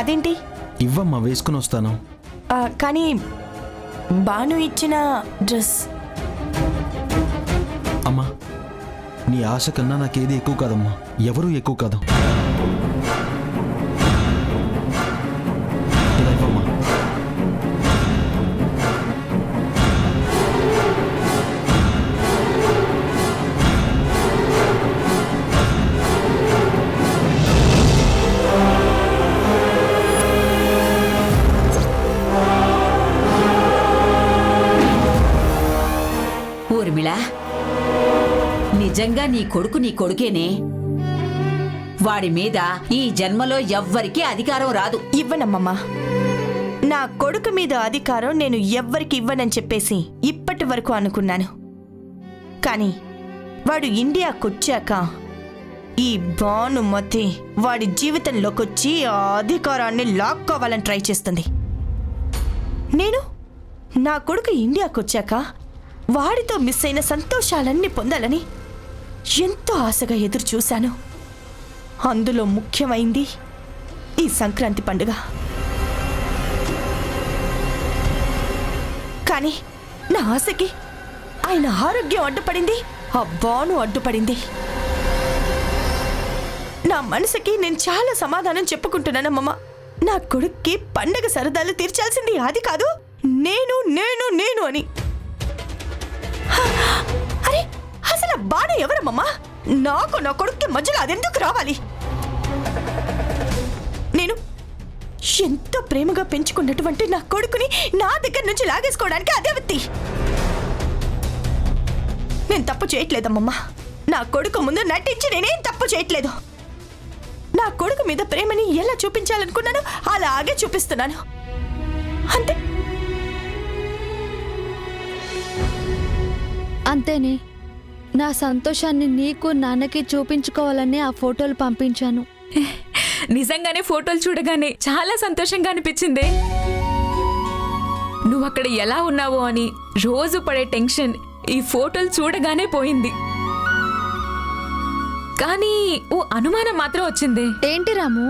అదేంటి? ఇవ్వమ్మా, వేసుకుని వస్తాను. కానీ బాను ఇచ్చిన డ్రెస్. అమ్మా, నీ ఆశ కన్నా నాకేది ఎక్కువ కాదమ్మా, ఎవరూ ఎక్కువ కాదు. ఇలా ఇవ్వమ్మా. ఊర్మిళ, నిజంగా నీ కొడుకేనే. వాడి మీద ఈ జన్మలో ఎవ్వరికీ అధికారం రాదు. ఇవ్వనమ్మమ్మా. నా కొడుకు మీద అధికారం నేను ఎవ్వరికి ఇవ్వనని చెప్పేసి ఇప్పటి వరకు అనుకున్నాను. కానీ వాడు ఇండియాకొచ్చాక ఈ భానుమతి వాడి జీవితంలోకొచ్చి ఆ అధికారాన్ని లాక్కోవాలని ట్రై చేస్తుంది. నేను నా కొడుకు ఇండియాకొచ్చాక వాడితో మిస్ అయిన సంతోషాలన్నీ పొందాలని ఎంతో ఆశగా ఎదురు చూశాను. అందులో ముఖ్యమైంది ఈ సంక్రాంతి పండుగ. కానీ నా ఆశకి ఆయన ఆరోగ్యం అడ్డుపడింది, ఆ భాను అడ్డుపడింది. నా మనసుకి నేను చాలా సమాధానం చెప్పుకుంటున్నానమ్మమ్మ. నా కొడుక్కి పండగ సరదాలు తీర్చాల్సింది అది కాదు, నేను నేను నేను అని. అరే, అసలు బాను ఎవరమ్మమ్మా? నాకు నా కొడుక్కి మధ్యలో అదెందుకు రావాలి? నేను ఎంతో ప్రేమగా పెంచుకున్నటువంటి నా కొడుకుని నా దగ్గర నుంచి లాగేసుకోవడానికి అదే వ్యక్తి. నేను తప్పు చేయట్లేదమ్మమ్మా. నా కొడుకు ముందు నటించి నేనేం తప్పు చేయట్లేదు. నా కొడుకు మీద ప్రేమని ఎలా చూపించాలనుకున్నానో అలాగే చూపిస్తున్నాను, అంతే. అంతేనే. నా సంతోషాన్ని నీకు నాన్నకి చూపించుకోవాలని ఆ ఫోటోలు పంపించాను. నిజంగానే ఫోటోలు చూడగానే చాలా సంతోషంగా అనిపించింది. నువ్వు అక్కడ ఎలా ఉన్నావో అని రోజు పడే టెన్షన్ ఈ ఫోటోలు చూడగానే పోయింది. కానీ ఓ అనుమానం మాత్రం వచ్చింది. ఏంటి రాము?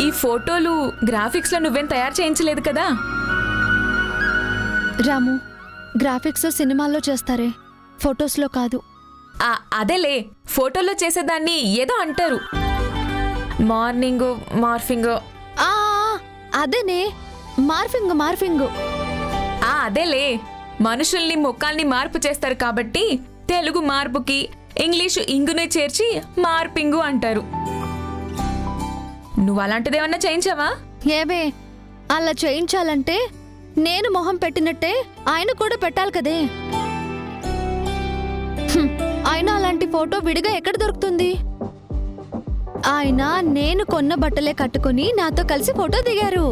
ఈ ఫోటోలు గ్రాఫిక్స్ లో నువ్వేం తయారు చేయించలేదు కదా? రాము, గ్రాఫిక్స్ సినిమాల్లో చేస్తారే, ఫొటోస్లో కాదు. అదేలే, ఫోటోలో చేసేదాన్ని ఏదో అంటారు, మార్ఫింగ్. అదేనే, మార్ఫింగ్. అదేలే, మనుషుల్ని ముఖాల్ని మార్పు చేస్తారు కాబట్టి తెలుగు మార్పుకి ఇంగ్లీషు ఇంగునే చేర్చి మార్పింగు అంటారు. నువ్వు అలాంటిదేమన్నా చేయించావా? ఏవే, అలా చేయించాలంటే నేను మొహం పెట్టినట్టే ఆయన కూడా పెట్టాలి కదే. ఆయన అలాంటి ఫోటో విడిగా ఎక్కడ దొరుకుతుంది? ఆయన నేను కొన్న బట్టలే కట్టుకుని నాతో కలిసి ఫోటో దిగారు.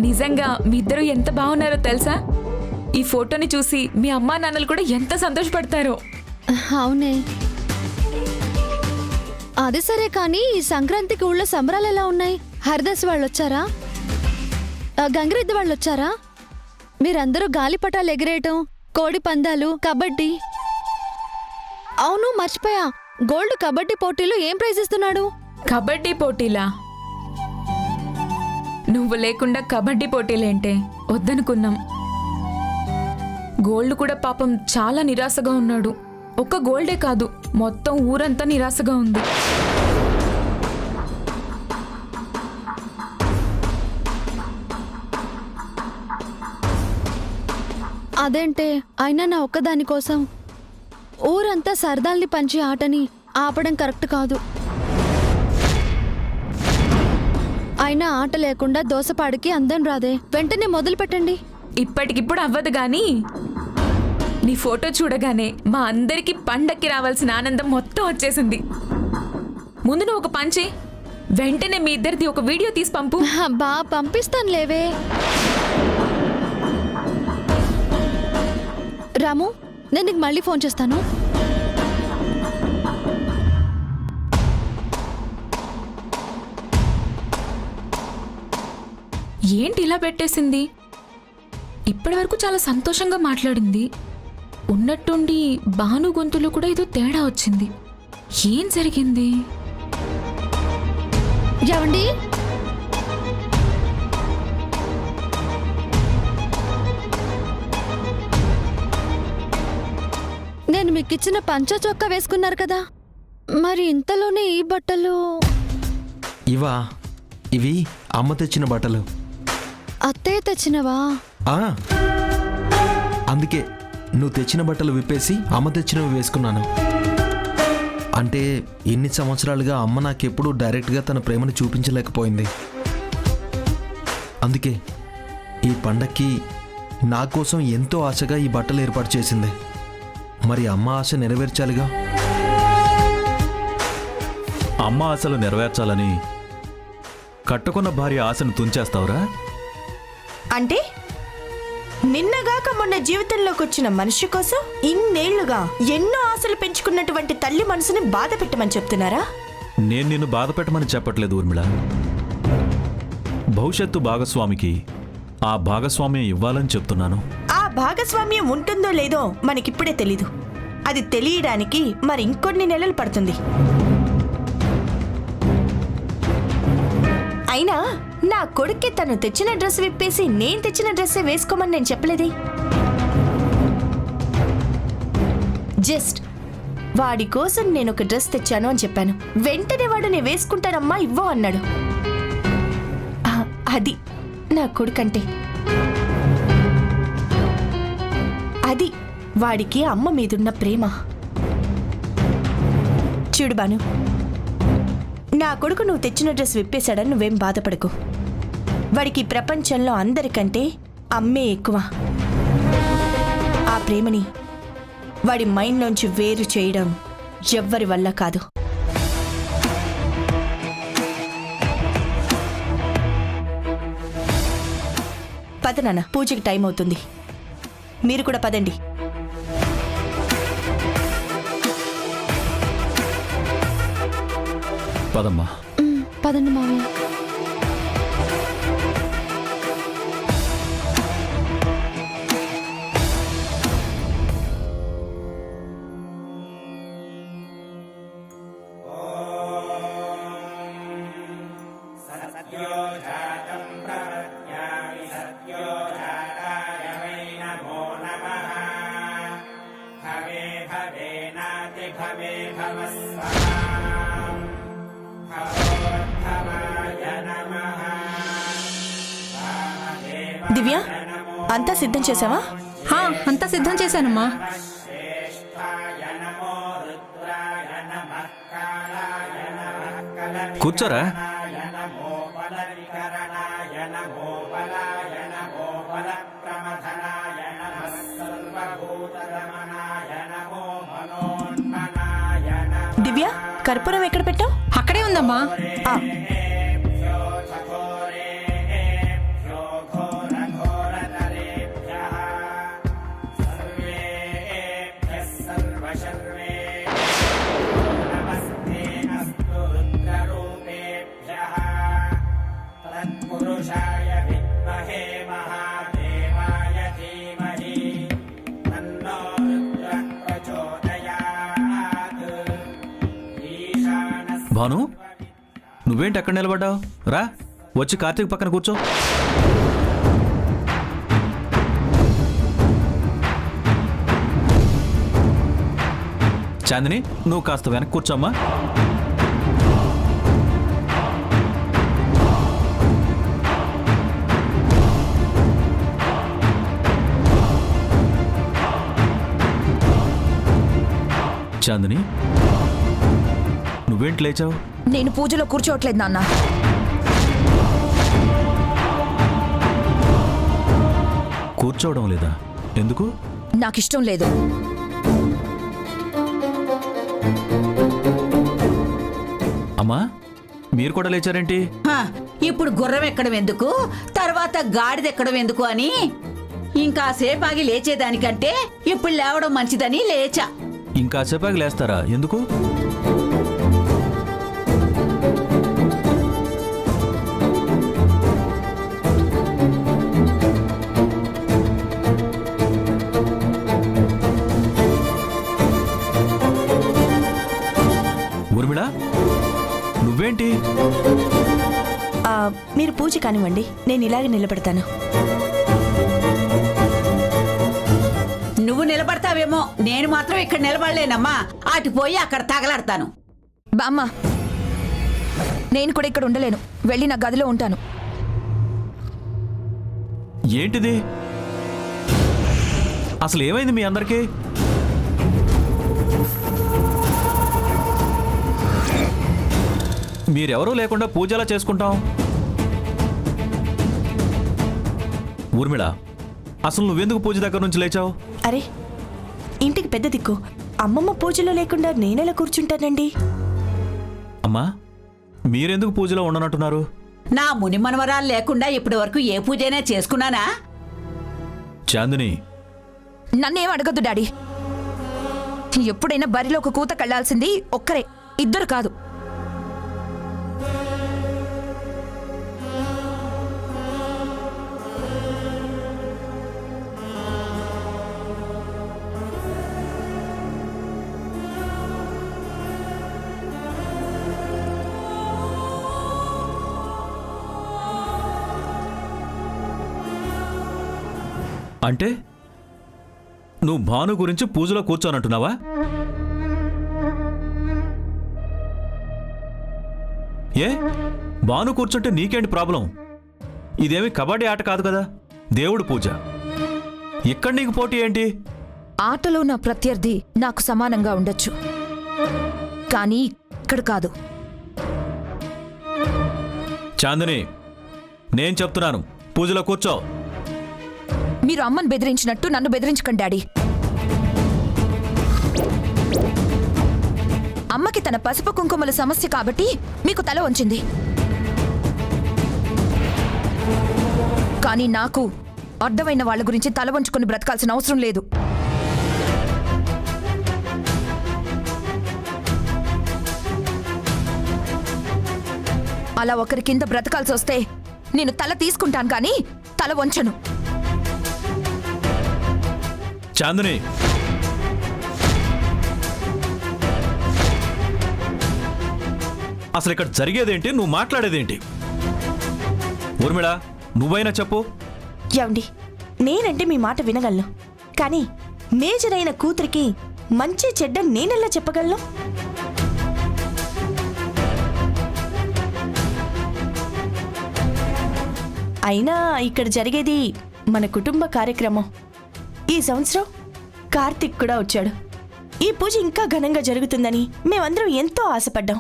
నిజంగా మీ ఇద్దరు ఎంత బాగున్నారో తెలుసా? ఈ ఫోటోని చూసి మీ అమ్మా నాన్నలు కూడా ఎంత సంతోషపడతారో. అవునే. అది సరే, కానీ ఈ సంక్రాంతికి ఊళ్ళో సంబరాలు ఎలా ఉన్నాయి? హరిదాస్ వాళ్ళు వచ్చారా? గంగిరెద్ది వాళ్ళు వచ్చారా? మీరందరూ గాలిపటాలు ఎగిరేయటం, కోడి పందాలు, కబడ్డీ. అవును, మర్చిపోయా, గోల్డ్ కబడ్డీ పోటీలో ఏం ప్రైజ్ ఇస్తున్నాడు? కబడ్డీ పోటీలా? నువ్వు లేకుండా కబడ్డీ పోటీలేంటే వద్దనుకున్నాం. గోల్డ్ కూడా పాపం చాలా నిరాశగా ఉన్నాడు. ఒక్క గోల్డే కాదు, మొత్తం ఊరంతా నిరాశగా ఉంది. అదేంటే, అయినా నా ఒక్కదాని కోసం ఊరంతా సరదాల్ని పంచి ఆటని ఆపడం కరెక్ట్ కాదు. అయినా ఆట లేకుండా దోసపాడికి అందం రాదే. వెంటనే మొదలు పెట్టండి. ఇప్పటికిప్పుడు అవ్వదు గాని నీ ఫోటో చూడగానే మా అందరికి పండక్కి రావాల్సిన ఆనందం మొత్తం వచ్చేసింది. ముందు నువ్వు ఒక పంచి, వెంటనే మీ ఇద్దరిది ఒక వీడియో తీసి పంపు. బా పంపిస్తాను లేవే. రాము, నేను నీకు మళ్ళీ ఫోన్ చేస్తాను. ఏంటి ఇలా పెట్టేసింది? ఇప్పటి వరకు చాలా సంతోషంగా మాట్లాడింది, ఉన్నట్టుండి భాను గొంతులో కూడా ఏదో తేడా వచ్చింది. ఏం జరిగింది? ఏమండి? నేను మీకు ఇచ్చిన పంచ చొక్కా వేసుకున్నారు కదా, మరి ఇంతలోనే ఈ బట్టలు? ఇవి అమ్మ తెచ్చిన బట్టలు. అత్తయ్య తెచ్చినవా? ఆ, అందుకే నువ్వు తెచ్చిన బట్టలు విప్పేసి అమ్మ తెచ్చినవి వేసుకున్నాను. అంటే ఎన్ని సంవత్సరాలుగా అమ్మ నాకెప్పుడు డైరెక్ట్గా తన ప్రేమను చూపించలేకపోయింది. అందుకే ఈ పండక్కి నా కోసం ఎంతో ఆశగా ఈ బట్టలు ఏర్పాటు చేసింది. మరి అమ్మ ఆశ నెరవేర్చాలిగా. అమ్మ ఆశలు నెరవేర్చాలని కట్టుకున్న భార్య ఆశను తుంచేస్తావురా? అంటే నిన్నగాక మొన్న జీవితంలోకి వచ్చిన మనిషి కోసం ఇన్నేళ్లుగా ఎన్నో ఆశలు పెంచుకున్నటువంటి తల్లి మనసుని బాధ పెట్టమని చెప్తున్నారా? నేను నిన్ను బాధ పెట్టమని చెప్పట్లేదు ఊర్మిళ. భవిష్యత్తు భాగస్వామికి ఆ భాగస్వామ్యం ఇవ్వాలని చెప్తున్నాను. ఆ భాగస్వామ్యం ఉంటుందో లేదో మనకిప్పుడే తెలీదు. అది తెలియడానికి మరి ఇంకొన్ని నెలలు పడుతుంది. అయినా నా కొడుక్కి తను తెచ్చిన డ్రెస్ విప్పేసి నేను తెచ్చిన డ్రెస్సే వేసుకోమని నేను చెప్పలేదే. జస్ట్ వాడి కోసం నేను ఒక డ్రెస్ తెచ్చాను అని చెప్పాను. వెంటనే వాడు నేను వేసుకుంటానమ్మా ఇవ్వు అన్నాడు. అది నా కొడుకంటే. అది వాడికి అమ్మ మీదున్న ప్రేమ. చూడు బాను, నా కొడుకు నువ్వు తెచ్చిన డ్రెస్ విప్పేశాడని నువ్వేం బాధపడకు. వాడికి ప్రపంచంలో అందరికంటే అమ్మే ఎక్కువ. ఆ ప్రేమని వాడి మైండ్లోంచి వేరు చేయడం ఎవ్వరి వల్ల కాదు. పద నాన్న, పూజకి టైం అవుతుంది. మీరు కూడా పదండి. పదమ్మా. పదండి మావయ్య. దివ్య, అంతా సిద్ధం చేసావా? అంతా సిద్ధం చేశానమ్మా. కూర్చోరా. దివ్య, కర్పూరం ఎక్కడ పెట్టావు? అక్కడే ఉందమ్మా. భాను, నువ్వేంటి ఎక్కడ నిలబడ్డావు? రా, వచ్చి కార్తీక్ పక్కన కూర్చో. చాందిని, నువ్వు కాస్త వెనక్కి కూర్చోమ్మా. చాందిని, నువ్వేంటి లేచావు? నేను పూజలో కూర్చోవట్లేదు నాన్న. కూర్చోవడం లేదా? ఎందుకు? నాకిష్టం లేదు. అమ్మా, మీరు కూడా లేచారేంటి? ఇప్పుడు గుర్రం ఎక్కడం ఎందుకు, తర్వాత గాడిద ఎక్కడం ఎందుకు అని ఇంకాసేపు ఆగి లేచేదానికంటే ఇప్పుడు లేవడం మంచిదని లేచా. ఇంకాసేపాకి లేస్తారా? ఎందుకు? పూజ కానివ్వండి, నేను ఇలాగే నిలబడతాను. నువ్వు నిలబడతావేమో, నేను మాత్రం ఇక్కడ నిలబడలేనమ్మా. అటు పోయి అక్కడ తగలాడతాను. బామ్మ, నేను కూడా ఇక్కడ ఉండలేను. వెళ్ళి నా గదిలో ఉంటాను. ఏంటిది? అసలు ఏమైంది మీ అందరికీ? మీరెవరూ లేకుండా పూజ ఎలా చేసుకుంటాం? ఊర్మిళ, అసలు నువ్వెందుకు పూజ దగ్గర నుంచి లేచావు? అరే, ఇంటికి పెద్ద దిక్కు అమ్మమ్మ పూజలో లేకుండా నేనెలా కూర్చుంటానండి? అమ్మా, మీరెందుకు పూజలో ఉండనంటున్నారు? నా ముని మనవరాలు లేకుండా ఇప్పటి వరకు ఏ పూజైనా చేసుకున్నానా? చాందిని, నన్నేం అడగద్దు డాడీ. ఎప్పుడైనా బరిలో ఒక కూత కళ్లాల్సింది ఒక్కరే, ఇద్దరు కాదు. అంటే నువ్వు భాను గురించి పూజలో కూర్చోనంటున్నావా? ఏ, భాను కూర్చుంటే నీకేంటి ప్రాబ్లం? ఇదేమి కబడ్డీ ఆట కాదు కదా, దేవుడు పూజ. ఇక్కడ నీకు పోటీ ఏంటి? ఆటలో నా ప్రత్యర్థి నాకు సమానంగా ఉండొచ్చు, కానీ ఇక్కడ కాదు. చాందిని, నేను చెప్తున్నాను, పూజలో కూర్చో. మీరు అమ్మని బెదిరించినట్టు నన్ను బెదిరించకండి డాడీ. అమ్మకి తన పసుపు కుంకుమల సమస్య కాబట్టి మీకు తల వంచింది, కానీ నాకు అడ్డమైన వాళ్ళ గురించి తల వంచుకొని బ్రతకాల్సిన అవసరం లేదు. అలా ఒకరి కింద బ్రతకాల్సి వస్తే నేను తల తీసుకుంటాను, కానీ తల వంచను. చాందిని, అసలు ఇక్కడ జరిగేదేంటి, నువ్వు మాట్లాడేదేంటి? ఊర్మిళ, నువ్వైనా చెప్పు. ఏమండి, నేనంటే మీ మాట వినగలను, కానీ మేజర్ అయిన కూతురికి మంచి చెడ్డ నేనెలా చెప్పగలను? అయినా ఇక్కడ జరిగేది మన కుటుంబ కార్యక్రమం. ఈ సంవత్సరం కార్తిక్ కూడా వచ్చాడు. ఈ పూజ ఇంకా ఘనంగా జరుగుతుందని మేమందరం ఎంతో ఆశపడ్డాం.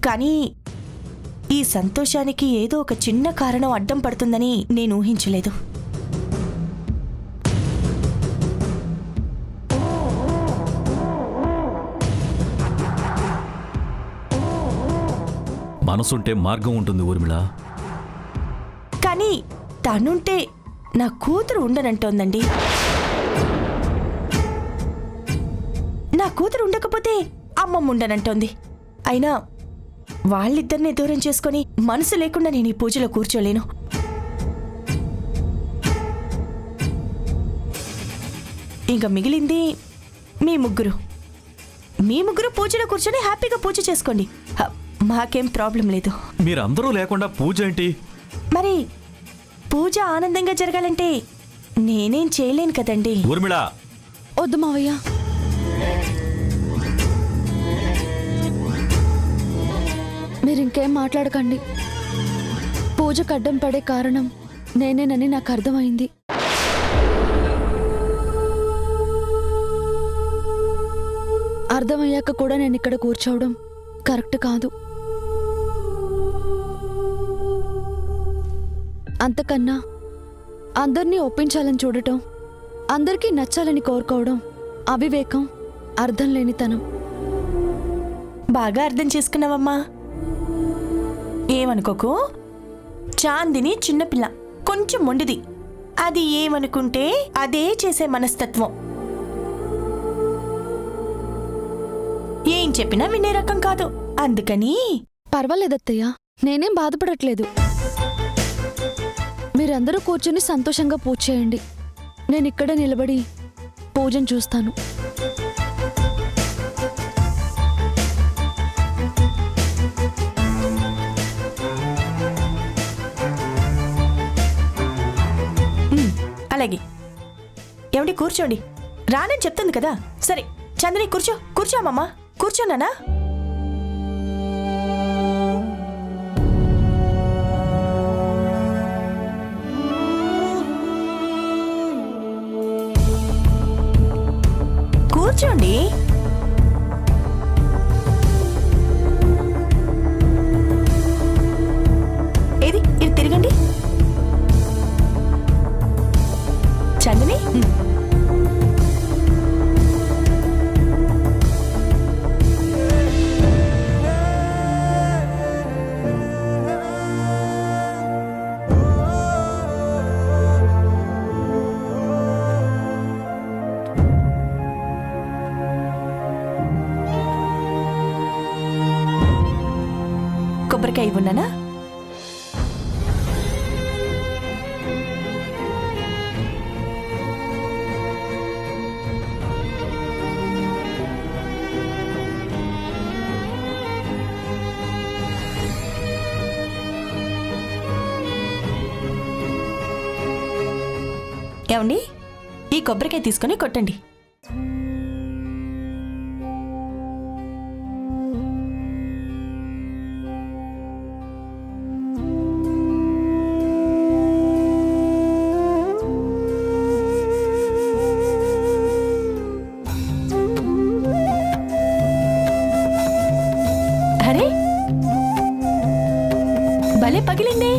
కానీ ఈ సంతోషానికి ఏదో ఒక చిన్న కారణం అడ్డం పడుతుందని నేను ఊహించలేదు. మనసుంటే మార్గం ఉంటుంది ఊర్మిళ. కానీ తనుంటే నా కూతురు ఉండనంటోందండి. నా కూతురు ఉండకపోతే అమ్మమ్మ ఉండనంటోంది. అయినా వాళ్ళిద్దరిని దూరం చేసుకొని మనసు లేకుండా నేను ఈ పూజలో కూర్చోలేను. ఇంకా మిగిలింది మీ ముగ్గురు. మీ ముగ్గురు పూజలో కూర్చొని హ్యాపీగా పూజ చేసుకోండి, మాకేం ప్రాబ్లం లేదు. మీరందరూ లేకుండా పూజ ఏంటి? మరి పూజ ఆనందంగా జరగాలంటే నేనేం చేయలేను కదండి. ఊర్మిళ, వద్దు మావయ్య. మీరింకేం మాట్లాడకండి. పూజకు అడ్డం పడే కారణం నేనేనని నాకు అర్థమైంది. అర్థమయ్యాక కూడా నేను ఇక్కడ కూర్చోవడం కరెక్ట్ కాదు. అంతకన్నా అందరినీ ఒప్పించాలని చూడటం, అందరికీ నచ్చాలని కోరుకోవడం అవివేకం, అర్థం లేనితనం. బాగా అర్థం చేసుకున్నావమ్మా. ఏమనుకోకు, చాందిని చిన్నపిల్ల, కొంచెం మొండిది. అది ఏమనుకుంటే అదే చేసే మనస్తత్వం. ఏం చెప్పినా వినే రకం కాదు. అందుకని పర్వాలేదత్తయ్య, నేనేం బాధపడట్లేదు. మీరందరూ కూర్చుని సంతోషంగా పూజ చేయండి. నేనిక్కడ నిలబడి పూజను చూస్తాను. అలాగే. ఏమండి కూర్చోండి. రానని చెప్తుంది కదా. సరే చంద్రి కూర్చో. కూర్చోమమ్మా. కూర్చోనానా. కూర్చోండి. ఏది ఇది తిరగండి. చందని కొబ్బరికాయ ఇవ్వన్నానా. ఏమండి ఈ కొబ్బరికాయ తీసుకొని కొట్టండి. అరే భలే పగిలింది.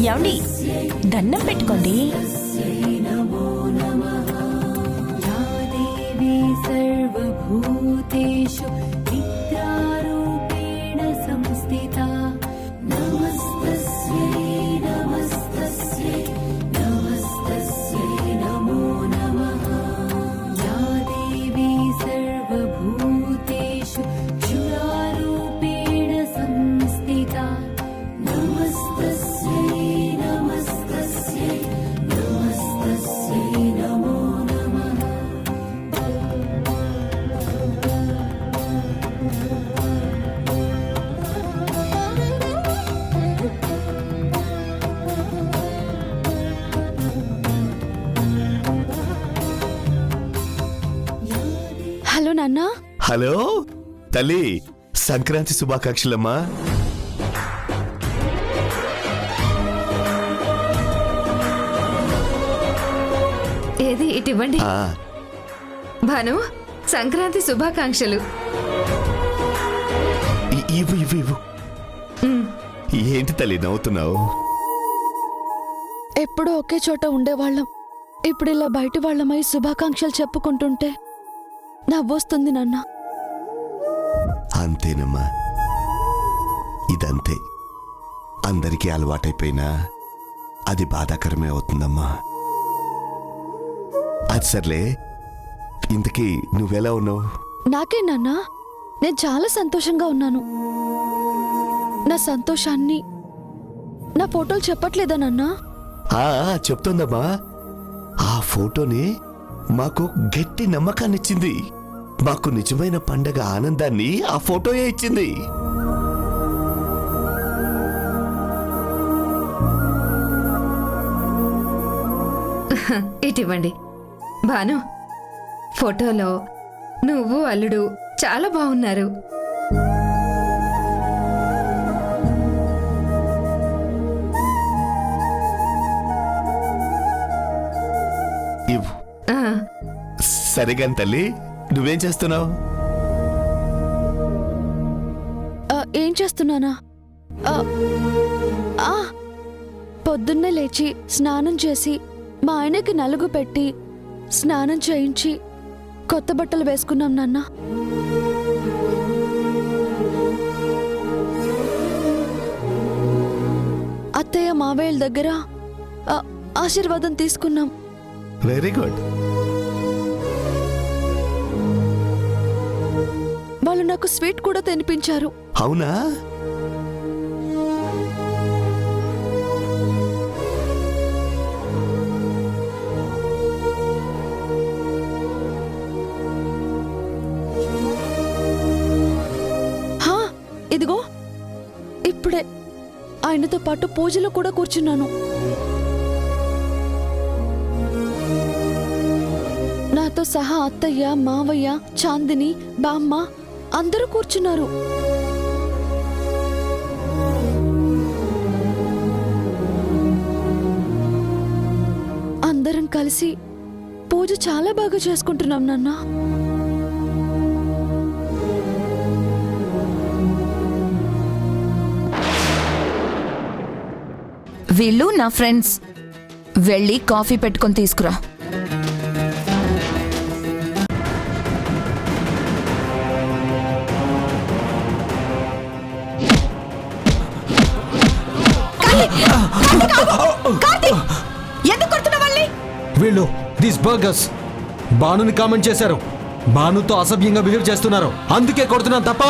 ఏమండి దండం పెట్టుకోండి. హలో నాన్నా. హలో తల్లి, సంక్రాంతి శుభాకాంక్షలమ్మా. ఏది ఇటివ్వండి. భాను, సంక్రాంతి శుభాకాంక్షలు. ఇవ్వు ఇవ్వు ఇవ్వు. ఏంటి తల్లి నవ్వుతున్నావు? ఎప్పుడూ ఒకే చోట ఉండేవాళ్ళం. ఇప్పుడు ఇలా బయటి వాళ్ళమై శుభాకాంక్షలు చెప్పుకుంటుంటే నవ్వొస్తుంది నాన్న. అంతేనమ్మా, ఇదంతే. అందరికీ అలవాటైపోయినా అది బాధాకరమే అవుతుందమ్మా. అది సర్లే, ఇంతకీ నువ్వెలా ఉన్నావు? నాకే నాన్న, నేను చాలా సంతోషంగా ఉన్నాను. నా సంతోషాన్ని నా ఫోటోలు చెప్పట్లేదా నాన్న? చెప్తోందమ్మా. ఆ ఫోటోని మాకు గట్టి నమ్మకాన్నిచ్చింది. మాకు నిజమైన పండగ ఆనందాన్ని ఆ ఫోటోయే ఇచ్చింది. ఇటివ్వండి. భాను, ఫోటోలో నువ్వు అల్లుడు చాలా బాగున్నారు. ఇవ్వు. సరిగాని తల్లి, నువ్వేం చేస్తున్నావు? ఏం చేస్తున్నానా? పొద్దున్నే లేచి స్నానం చేసి మా ఆయనకి నలుగు పెట్టి స్నానం చేయించి కొత్త బట్టలు వేసుకున్నాం నాన్న. అత్తయ్య మావయ్యల దగ్గర ఆశీర్వాదం తీసుకున్నాం. Very good. వాళ్ళు నాకు స్వీట్ కూడా తినిపించారు. అవునా? హా, ఇదిగో ఇప్పుడే ఆయనతో పాటు పూజలో కూడా కూర్చున్నాను. నాతో సహా అత్తయ్య, మావయ్య, చాందిని, బామ్మ అందరూ కూర్చున్నారు. అందరం కలిసి పూజ చాలా బాగా చేసుకుంటున్నాం నాన్న. వీళ్ళు నా ఫ్రెండ్స్. వెళ్ళి కాఫీ పెట్టుకొని తీసుకురా. ఎందుకు కొడుతున్నావు వాళ్ళని? వీళ్ళు దీస్ బర్గర్స్ భానుని కామెంట్ చేశారు. భానుతో అసభ్యంగా బిహేవ్ చేస్తున్నారు, అందుకే కొడుతున్నాను తప్ప